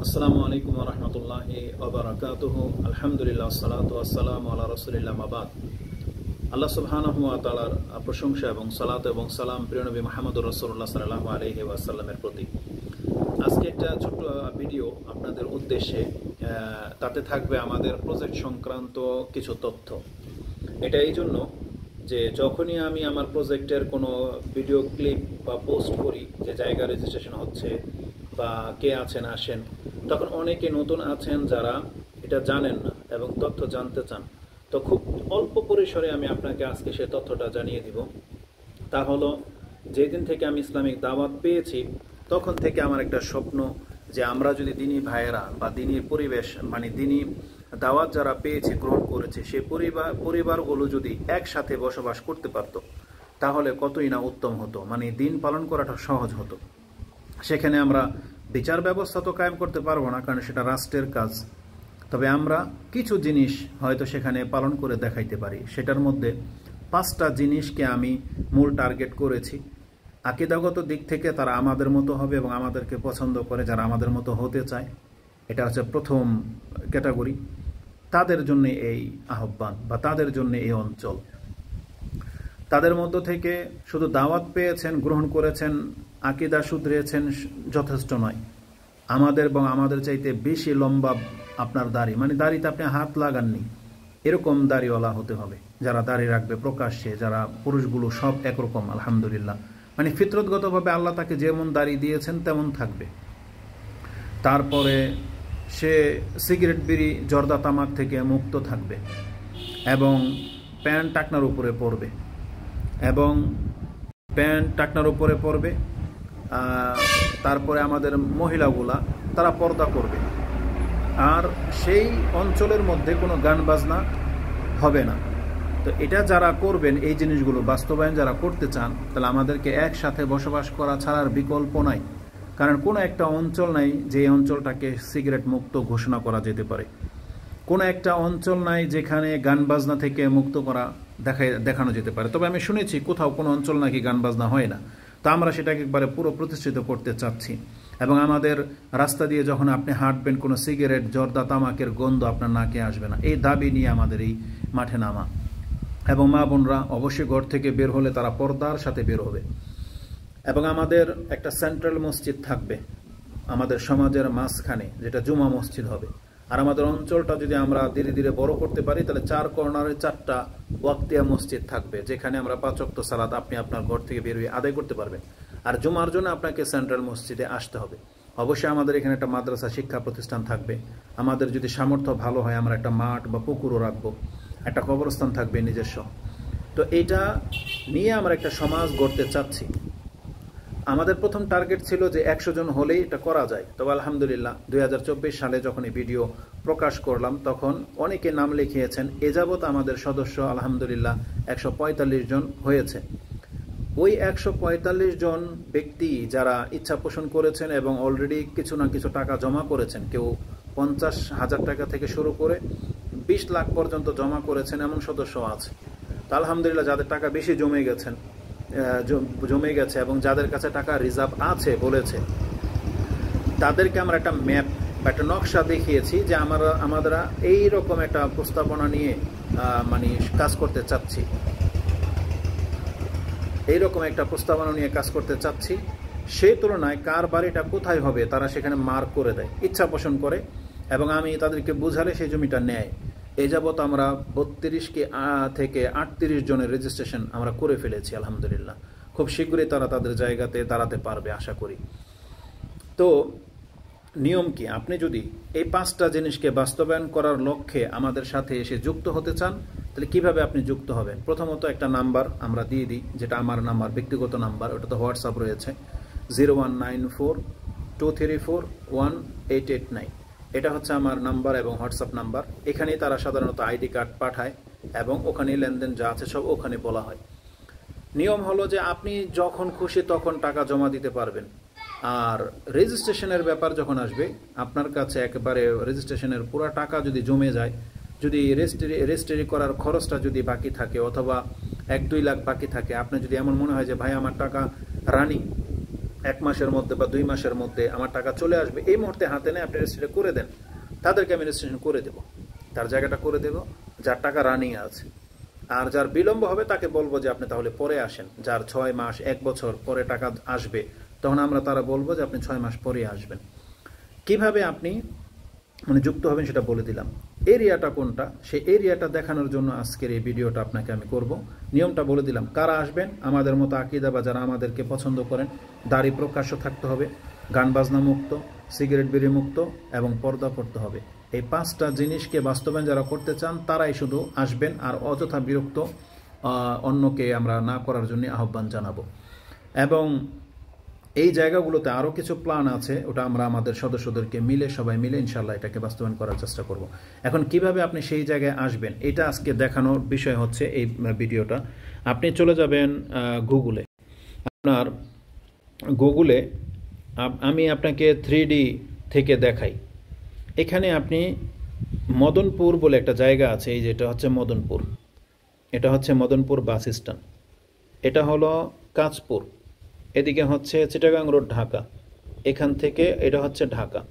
আসসালামু আলাইকুম ওয়া রাহমাতুল্লাহি ওয়া বারাকাতুহু। আলহামদুলিল্লাহ, সালাতু ওয়াসসালামু আলা রাসূলিল্লাহ, মা বাদ। আল্লাহ সুবহানাহু ওয়া তাআলার প্রশংসা এবং সালাত এবং সালাম প্রিয় নবী মুহাম্মদুর রাসূলুল্লাহ সাল্লাল্লাহু আলাইহি ওয়াসাল্লামের প্রতি। আজকে একটা ছোট্ট ভিডিও আপনাদের উদ্দেশ্যে, তাতে থাকবে আমাদের প্রজেক্ট সংক্রান্ত কিছু তথ্য। এটা এই জন্য যে যখনই আমি আমার প্রজেক্টের কোনো ভিডিও ক্লিপ বা পোস্ট করি যে জায়গা রেজিস্ট্রেশন হচ্ছে বা কে আছেন আসেন, তখন অনেকে নতুন আছেন যারা এটা জানেন না এবং তথ্য জানতে চান। তো খুব অল্প পরিসরে আমি আপনাকে আজকে সে তথ্যটা জানিয়ে দিব। তা হলো, যেদিন থেকে আমি ইসলামিক দাওয়াত পেয়েছি তখন থেকে আমার একটা স্বপ্ন যে আমরা যদি দিনী ভাইয়েরা বা দিনী পরিবেশ মানে দিনী দাওয়াত যারা পেয়েছে গ্রহণ করেছে সেই পরিবারগুলো যদি একসাথে বসবাস করতে পারত তাহলে কতই না উত্তম হতো, মানে দিন পালন করাটা সহজ হতো। সেখানে আমরা বিচার ব্যবস্থা তো কায়েম করতে পারবো না, কারণ সেটা রাষ্ট্রের কাজ। তবে আমরা কিছু জিনিস হয়তো সেখানে পালন করে দেখাইতে পারি। সেটার মধ্যে 5টা জিনিসকে আমি মূল টার্গেট করেছি। আকীদাগত দিক থেকে তারা আমাদের মতো হবে এবং আমাদেরকে পছন্দ করে, যারা আমাদের মতো হতে চায়। এটা হচ্ছে প্রথম ক্যাটাগরি। তাদের জন্য এই আহ্বান বা তাদের জন্য এই অঞ্চল। তাদের মধ্য থেকে শুধু দাওয়াত পেয়েছেন, গ্রহণ করেছেন, আকীদা শুধরিয়েছেন যথেষ্ট নয়। আমাদের এবং আমাদের চাইতে বেশি লম্বা আপনার দাড়ি, মানে দাড়িতে আপনি হাত লাগাননি এরকম দাড়িওয়ালা হতে হবে, যারা দাড়ি রাখবে প্রকাশ্যে, যারা পুরুষগুলো সব একরকম আলহামদুলিল্লাহ, মানে ফিতরতগতভাবে আল্লাহ তাকে যেমন দাড়ি দিয়েছেন তেমন থাকবে। তারপরে সে সিগারেট, বিড়ি, জর্দা, তামাক থেকে মুক্ত থাকবে এবং প্যান্ট টাকনার উপরে পরবে তারপরে আমাদের মহিলাগুলা তারা পর্দা করবে। আর সেই অঞ্চলের মধ্যে কোনো গান বাজনা হবে না। তো এটা যারা করবেন, এই জিনিসগুলো বাস্তবায়ন যারা করতে চান, তাহলে আমাদেরকে একসাথে বসবাস করা ছাড়ার বিকল্প নাই। কারণ কোনো একটা অঞ্চল নাই যে অঞ্চলটাকে সিগারেট মুক্ত ঘোষণা করা যেতে পারে। কোনো একটা অঞ্চল নাই যেখানে গান বাজনা থেকে মুক্ত করা দেখানো যেতে পারে। তবে আমি শুনেছি কোথাও কোনো অঞ্চল নাকি গান বাজনা হয় না। তো আমরা সেটাকে একবারে পুরো প্রতিষ্ঠিত করতে চাচ্ছি। এবং আমাদের রাস্তা দিয়ে যখন আপনি হাঁটবেন, কোনো সিগারেট, জর্দা, তামাকের গন্ধ আপনার নাকে আসবে না। এই দাবি নিয়ে আমাদের এই মাঠে নামা। এবং মা বোনরা অবশ্যই ঘর থেকে বের হলে তারা পর্দার সাথে বের হবে। এবং আমাদের একটা সেন্ট্রাল মসজিদ থাকবে আমাদের সমাজের মাঝখানে, যেটা জুমা মসজিদ হবে। আর আমাদের অঞ্চলটা যদি আমরা ধীরে ধীরে বড় করতে পারি, তাহলে 4 কর্নারে 4টা ওয়াক্তিয়া মসজিদ থাকবে, যেখানে আমরা 5 ওয়াক্ত সালাত আপনি আপনার ঘর থেকে বের হয়ে আদায় করতে পারবেন। আর জুমার জন্য আপনাকে সেন্ট্রাল মসজিদে আসতে হবে। অবশ্যই আমাদের এখানে একটা মাদ্রাসা শিক্ষা প্রতিষ্ঠান থাকবে। আমাদের যদি সামর্থ্য ভালো হয় আমরা একটা মাঠ বা পুকুরও রাখবো, একটা কবরস্থান থাকবে নিজস্ব। তো এটা নিয়ে আমরা একটা সমাজ গড়তে চাচ্ছি। আমাদের প্রথম টার্গেট ছিল যে 100 জন হলেই এটা করা যায়। তবে আলহামদুলিল্লাহ 2024 সালে যখন এই ভিডিও প্রকাশ করলাম তখন অনেকে নাম লিখিয়েছেন। এ যাবৎ আমাদের সদস্য আলহামদুলিল্লাহ 145 জন হয়েছে। ওই 145 জন ব্যক্তি যারা ইচ্ছা পোষণ করেছেন এবং অলরেডি কিছু না কিছু টাকা জমা করেছেন, কেউ 50,000 টাকা থেকে শুরু করে 20 লাখ পর্যন্ত জমা করেছেন, এমন সদস্য আছে। তো আলহামদুলিল্লাহ যাদের টাকা বেশি জমে গেছে এবং যাদের কাছে টাকা রিজার্ভ আছে বলেছে, তাদেরকে আমরা একটা ম্যাপ বা একটা নকশা দেখিয়েছি যে আমরা এইরকম একটা প্রস্তাবনা নিয়ে মানে কাজ করতে চাচ্ছি। এইরকম একটা প্রস্তাবনা নিয়ে কাজ করতে চাচ্ছি। সেই তুলনায় কার বাড়িটা কোথায় হবে তারা সেখানে মার্ক করে দেয়, ইচ্ছা পোষণ করে, এবং আমি তাদেরকে বুঝালে সেই জমিটা নেয়। এই যাবৎ আমরা 32 থেকে 38 জনের রেজিস্ট্রেশন আমরা করে ফেলেছি আলহামদুলিল্লাহ। খুব শীঘ্রই তারা তাদের জায়গাতে দাঁড়াতে পারবে আশা করি। তো নিয়ম কি, আপনি যদি এই 5টা জিনিসকে বাস্তবায়ন করার লক্ষ্যে আমাদের সাথে এসে যুক্ত হতে চান, তাহলে কিভাবে আপনি যুক্ত হবেন? প্রথমত একটা নাম্বার আমরা দিয়ে দিই, যেটা আমার নাম্বার, ব্যক্তিগত নাম্বার। ওটা তো হোয়াটসঅ্যাপ রয়েছে 019423418889। এটা হচ্ছে আমার নাম্বার এবং হোয়াটসঅ্যাপ নাম্বার। এখানেই তারা সাধারণত আইডি কার্ড পাঠায় এবং ওখানে লেনদেন যা আছে সব ওখানে বলা হয়। নিয়ম হলো যে আপনি যখন খুশি তখন টাকা জমা দিতে পারবেন। আর রেজিস্ট্রেশনের ব্যাপার যখন আসবে, আপনার কাছে একবারে রেজিস্ট্রেশনের পুরো টাকা যদি জমে যায়, যদি রেজিস্ট্রি করার খরচটা যদি বাকি থাকে অথবা 1-2 লাখ বাকি থাকে, আপনি যদি এমন মনে হয় যে ভাই আমার টাকা রানিং, 1 মাসের মধ্যে বা 2 মাসের মধ্যে আমার টাকা চলে আসবে, এই মুহূর্তে হাতে নেয় আপনি রেজিস্ট্রেশন করে দেন, তাদেরকে আমি রেজিস্ট্রেশন করে দেব, তার জায়গাটা করে দেব, যার টাকা রানিং আছে। আর যার বিলম্ব হবে তাকে বলবো যে আপনি তাহলে পরে আসেন, যার 6 মাস 1 বছর পরে টাকা আসবে, তখন আমরা তারা বলবো যে আপনি 6 মাস পরে আসবেন। কিভাবে আপনি মানে যুক্ত হবেন সেটা বলে দিলাম। এরিয়াটা কোনটা, সেই এরিয়াটা দেখানোর জন্য আজকের এই ভিডিওটা আপনাকে আমি করব। নিয়মটা বলে দিলাম, কারা আসবেন আমাদের মতো আকীদা বা যারা আমাদেরকে পছন্দ করেন, দাড়ি প্রকাশ্য থাকতে হবে, গান বাজনা মুক্ত, সিগারেট বিড়ি মুক্ত এবং পর্দা করতে হবে। এই 5টা জিনিসকে বাস্তবায়ন যারা করতে চান তারাই শুধু আসবেন, আর অযথা বিরক্ত অন্যকে আমরা না করার জন্য আহ্বান জানাবো। এবং এই জায়গাগুলোতে আরও কিছু প্ল্যান আছে, ওটা আমরা আমাদের সদস্যদেরকে মিলে সবাই মিলে ইনশাল্লাহ এটাকে বাস্তবায়ন করার চেষ্টা করব। এখন কিভাবে আপনি সেই জায়গায় আসবেন এটা আজকে দেখানোর বিষয় হচ্ছে এই ভিডিওটা। আপনি চলে যাবেন গুগলে, আপনার গুগলে আমি আপনাকে 3D থেকে দেখাই। এখানে আপনি মদনপুর বলে একটা জায়গা আছে, এই যেটা হচ্ছে মদনপুর, এটা হচ্ছে মদনপুর বাস স্ট্যান্ড, এটা হলো কাঁচপুর, এদিকে হচ্ছে চিটাগাং রোড ঢাকা, এখান থেকে এটা হচ্ছে ঢাকা,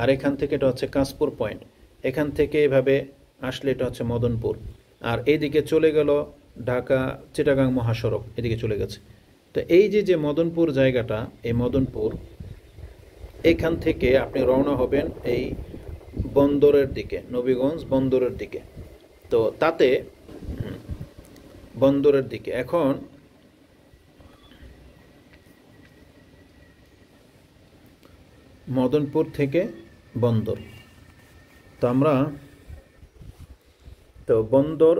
আর এখান থেকে এটা হচ্ছে কাঁচপুর পয়েন্ট, এখান থেকে এভাবে আসলে এটা হচ্ছে মদনপুর, আর এইদিকে চলে গেল ঢাকা চিটাগাং মহাসড়ক, এদিকে চলে গেছে। তো এই যে মদনপুর জায়গাটা, এই মদনপুর, এখান থেকে আপনি রওনা হবেন এই বন্দরের দিকে, নবীগঞ্জ বন্দরের দিকে। তো তাতে বন্দরের দিকে এখন মদনপুর থেকে বন্দর, তো আমরা তো বন্দর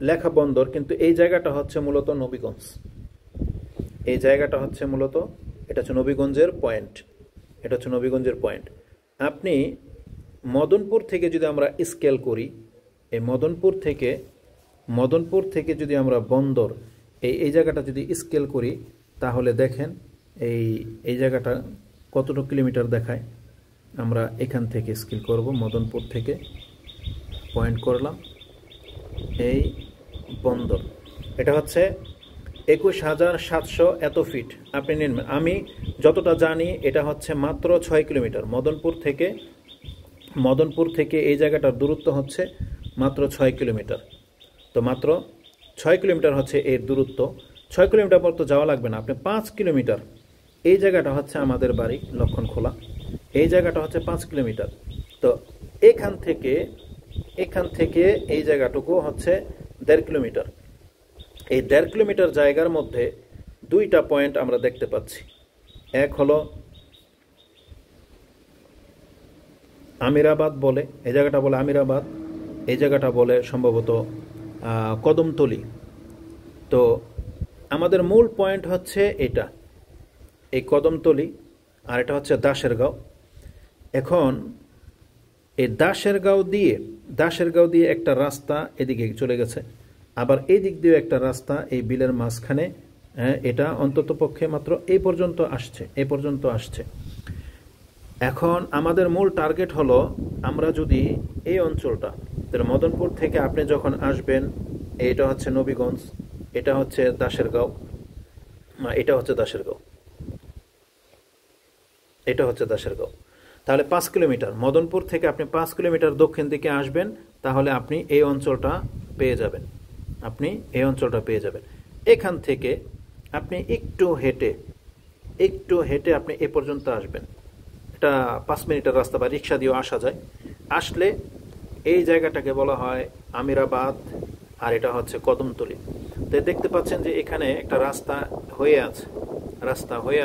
লেখা বন্দর, কিন্তু এই জায়গাটা হচ্ছে মূলত নবীগঞ্জ, এই জায়গাটা হচ্ছে মূলত এটা হচ্ছে নবীগঞ্জের পয়েন্ট, এটা হচ্ছে নবীগঞ্জের পয়েন্ট। আপনি মদনপুর থেকে যদি আমরা স্কেল করি, এই মদনপুর থেকে যদি আমরা বন্দর এই জায়গাটা যদি স্কেল করি, তাহলে দেখেন এই জায়গাটা কতটুকু কিলোমিটার দেখায়। আমরা এখান থেকে স্কেল করব, মদনপুর থেকে পয়েন্ট করলাম, এই বন্দর, এটা হচ্ছে 21,700 এত ফিট আপনি নিন। আমি যতটা জানি এটা হচ্ছে মাত্র 6 কিলোমিটার। মদনপুর থেকে এই জায়গাটার দূরত্ব হচ্ছে মাত্র 6 কিলোমিটার। তো মাত্র 6 কিলোমিটার হচ্ছে এর দূরত্ব। 6 কিলোমিটার পর তো যাওয়া লাগবে না, আপনি 5 কিলোমিটার, এই জায়গাটা হচ্ছে আমাদের বাড়ি লক্ষণখোলা, এই জায়গাটা হচ্ছে 5 কিলোমিটার। তো এখান থেকে এই জায়গাটুকু হচ্ছে 1.5 কিলোমিটার। এই 1.5 কিলোমিটার জায়গার মধ্যে 2টা পয়েন্ট আমরা দেখতে পাচ্ছি। এক হলো আমিরাবাদ বলে, এই জায়গাটা বলে আমিরাবাদ, এই জায়গাটা বলে সম্ভবত কদমতলি। তো আমাদের মূল পয়েন্ট হচ্ছে এটা, এই কদমতলি, আর এটা হচ্ছে দাশেরগাঁও। এখন এই দাশেরগাঁও দিয়ে একটা রাস্তা এদিকে চলে গেছে, আবার এই দিক দিয়ে একটা রাস্তা এই বিলের মাঝখানে, এটা অন্তত পক্ষে মাত্র এই পর্যন্ত আসছে। এখন আমাদের মূল টার্গেট হলো, আমরা যদি এই অঞ্চলটা, মদনপুর থেকে আপনি যখন আসবেন, এটা হচ্ছে নবীগঞ্জ, এটা হচ্ছে দাশেরগাঁও, এটা হচ্ছে দাশেরগাঁও, তাহলে 5 কিলোমিটার। মদনপুর থেকে আপনি 5 কিলোমিটার দক্ষিণ দিকে আসবেন, তাহলে আপনি এই অঞ্চলটা পেয়ে যাবেন, এখান থেকে আপনি একটু হেঁটে আপনি এ পর্যন্ত আসবেন। এটা 5 মিনিটের রাস্তা, বা রিক্সা দিয়েও আসা যায়। আসলে এই জায়গাটাকে বলা হয় আমিরাবাদ, আর এটা হচ্ছে কদমতলি। তো দেখতে পাচ্ছেন যে এখানে একটা রাস্তা হয়ে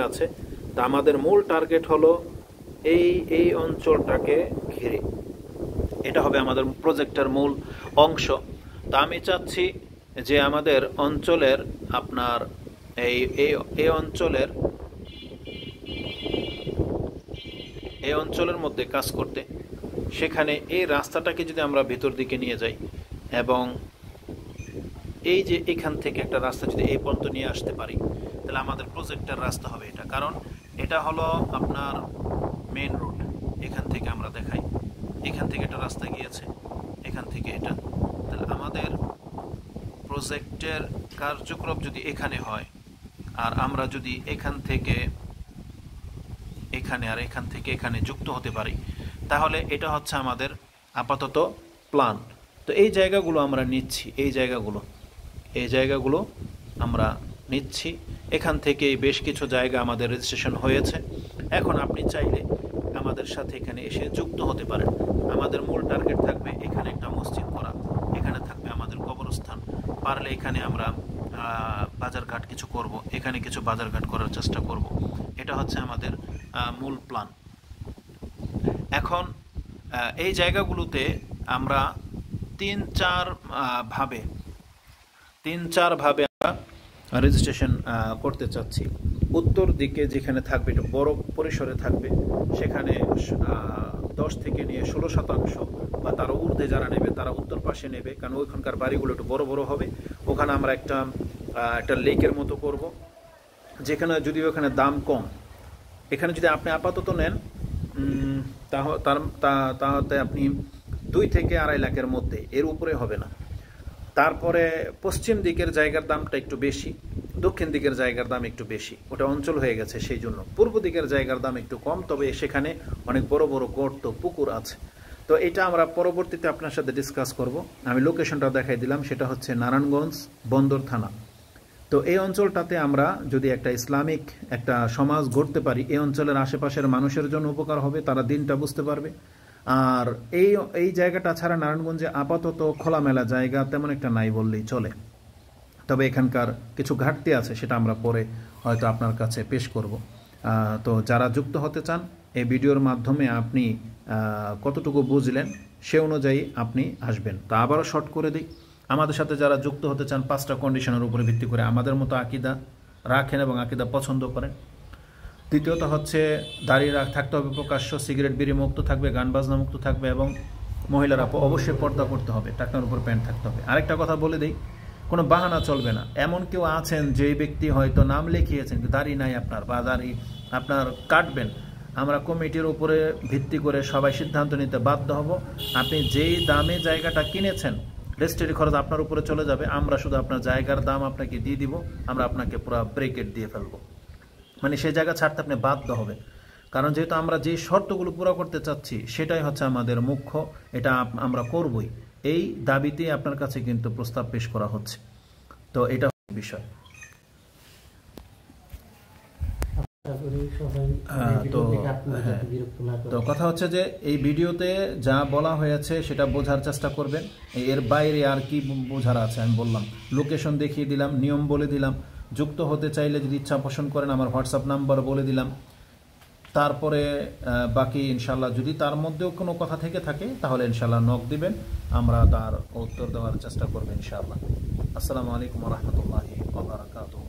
আছে। তা আমাদের মূল টার্গেট হলো এই অঞ্চলটাকে ঘিরে, এটা হবে আমাদের প্রজেক্টের মূল অংশ। তা আমি চাচ্ছি যে আমাদের অঞ্চলের আপনার এই অঞ্চলের মধ্যে কাজ করতে, সেখানে এই রাস্তাটাকে যদি আমরা ভেতর দিকে নিয়ে যাই, এবং এই যে এখান থেকে একটা রাস্তা যদি এই পর্যন্ত নিয়ে আসতে পারি, তাহলে আমাদের প্রজেক্টের রাস্তা হবে এটা। কারণ এটা হলো আপনার মেইন রোড, এখান থেকে আমরা দেখাই, এখান থেকে একটা রাস্তা গিয়েছে, এখান থেকে এটা, তাহলে আমাদের প্রজেক্টের কার্যক্রম যদি এখানে হয়, আর আমরা যদি এখান থেকে এখানে আর এখান থেকে এখানে যুক্ত হতে পারি, তাহলে এটা হচ্ছে আমাদের আপাতত প্ল্যান। তো এই জায়গাগুলো আমরা নিচ্ছি, এই জায়গাগুলো আমরা নিচ্ছি। এখান থেকে বেশ কিছু জায়গা আমাদের রেজিস্ট্রেশন হয়েছে। এখন আপনি চাইলে আমাদের সাথে এখানে এসে যুক্ত হতে পারেন। আমাদের মূল টার্গেট থাকবে এখানে একটা মসজিদ করা, এখানে থাকবে আমাদের কবরস্থান, পারলে এখানে আমরা বাজারঘাট কিছু করব, এখানে কিছু বাজারঘাট করার চেষ্টা করব। এটা হচ্ছে আমাদের মূল প্ল্যান। এখন এই জায়গাগুলোতে আমরা তিন চার ভাবে আমরা রেজিস্ট্রেশন করতে চাচ্ছি। উত্তর দিকে যেখানে থাকবে, একটু বড় পরিসরে থাকবে, সেখানে 10 থেকে নিয়ে 16% বা তারও ঊর্ধ্বে যারা নেবে তারা উত্তর পাশে নেবে, কারণ ওইখানকার বাড়িগুলো একটু বড় বড় হবে। ওখানে আমরা একটা লেকের মতো করব, যেখানে যদিও ওখানে দাম কম। এখানে যদি আপনি আপাতত নেন তাহলে আপনি 2 থেকে 2.5 লাখের মধ্যে, এর উপরে হবে না। তারপরে পশ্চিম দিকের জায়গার দামটা একটু বেশি, দক্ষিণ দিকের জায়গার দাম একটু বেশি, ওটা অঞ্চল হয়ে গেছে সেই জন্য। পূর্ব দিকের জায়গার দাম একটু কম, তবে সেখানে অনেক বড় বড় গর্ত পুকুর আছে। তো এটা আমরা পরবর্তীতে আপনার সাথে ডিসকাস করব। আমি লোকেশনটা দেখাই দিলাম, সেটা হচ্ছে নারায়ণগঞ্জ বন্দর থানা। তো এই অঞ্চলটাতে আমরা যদি একটা ইসলামিক একটা সমাজ গড়তে পারি, এই অঞ্চলের আশেপাশের মানুষের জন্য উপকার হবে, তারা দিনটা বুঝতে পারবে। আর এই জায়গাটা ছাড়া নারায়ণগঞ্জে আপাতত খোলামেলা জায়গা তেমন একটা নাই বললেই চলে। তবে এখানকার কিছু ঘাটতি আছে, সেটা আমরা পরে হয়তো আপনার কাছে পেশ করব। তো যারা যুক্ত হতে চান, এই ভিডিওর মাধ্যমে আপনি কতটুকু বুঝলেন সে অনুযায়ী আপনি আসবেন। তো আবারও শর্ট করে দিই, আমাদের সাথে যারা যুক্ত হতে চান 5টা কন্ডিশনের উপরে ভিত্তি করে আমাদের মতো আকীদা রাখেন এবং আকীদা পছন্দ করেন। দ্বিতীয়ত হচ্ছে দাঁড়িয়ে থাকতে হবে প্রকাশ্য, সিগারেট বিড়ি মুক্ত থাকবে, গান বাজনা মুক্ত থাকবে, এবং মহিলারা অবশ্যই পর্দা করতে হবে, টাকনার উপর প্যান্ট থাকতে হবে। আরেকটা কথা বলে দিই, কোনো বাহানা চলবে না। এমন কেউ আছেন যে ব্যক্তি হয়তো নাম লিখিয়েছেন দাড়ি নাই আপনার, বা দাড়ি আপনার কাটবেন, আমরা কমিটির উপরে ভিত্তি করে সবাই সিদ্ধান্ত নিতে বাধ্য হব। আপনি যেই দামে জায়গাটা কিনেছেন, রেজিস্ট্রি খরচ আপনার উপরে চলে যাবে, আমরা শুধু আপনার জায়গার দাম আপনাকে দিয়ে দিব, আমরা আপনাকে পুরো ব্রেকেট দিয়ে ফেলবো। মানে সেই জায়গা ছাড়তে আপনি বাধ্য হবে, কারণ যেহেতু আমরা যে শর্তগুলো পুরো করতে চাচ্ছি সেটাই হচ্ছে আমাদের মুখ্য, এটা আমরা করবই। এই দাবিতে আপনার কাছে কিন্তু প্রস্তাব পেশ করা হচ্ছে। তো এটা বিষয়। তো কথা হচ্ছে যে এই ভিডিওতে যা বলা হয়েছে সেটা বোঝার চেষ্টা করবেন, এর বাইরে আর কি বোঝার আছে আমি বললাম, লোকেশন দেখিয়ে দিলাম, নিয়ম বলে দিলাম। যুক্ত হতে চাইলে যদি ইচ্ছা পোষণ করেন আমার হোয়াটসঅ্যাপ নাম্বার বলে দিলাম। তারপরে বাকি ইনশাল্লাহ যদি তার মধ্যেও কোনো কথা থেকে থাকে তাহলে ইনশাল্লাহ নক দিবেন, আমরা তার উত্তর দেওয়ার চেষ্টা করবো ইনশাআল্লাহ। আসসালামু আলাইকুম ওয়া রাহমাতুল্লাহি ওয়া বারাকাতুহু।